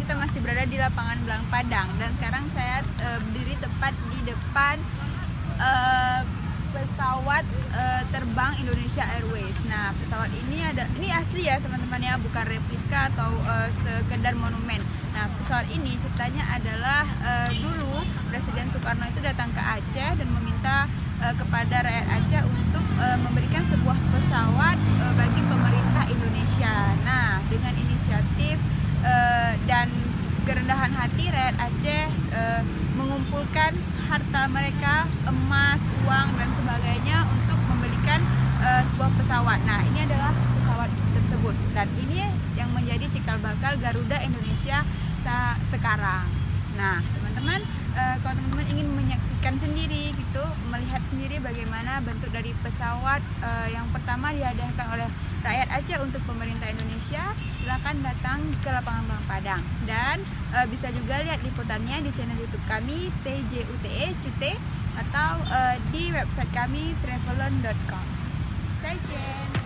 kita masih berada di lapangan Belang Padang, dan sekarang saya berdiri tepat di depan pesawat terbang Indonesia Airways. Nah, pesawat ini asli ya teman-teman ya, bukan replika atau sekedar monumen. Nah, pesawat ini ceritanya adalah dulu Presiden Soekarno itu datang ke Aceh dan meminta kepada rakyat Aceh untuk memberikan sebuah pesawat bagi pemerintah Indonesia. Nah, dengan inisiatif dan kerendahan hati rakyat Aceh mengumpulkan harta mereka, emas, uang dan sebagainya untuk membelikan sebuah pesawat. Nah, ini adalah pesawat tersebut, dan ini yang menjadi cikal bakal Garuda Indonesia sekarang. Nah, teman-teman, kalau teman-teman ingin menyaksikan sendiri gitu, melihat sendiri bagaimana bentuk dari pesawat yang pertama dihadiahkan oleh rakyat Aceh untuk pemerintah Indonesia, silakan datang ke lapangan Belang Padang, dan bisa juga lihat liputannya di channel YouTube kami TJUTE Cute, atau di website kami travelon.com. Zaijian.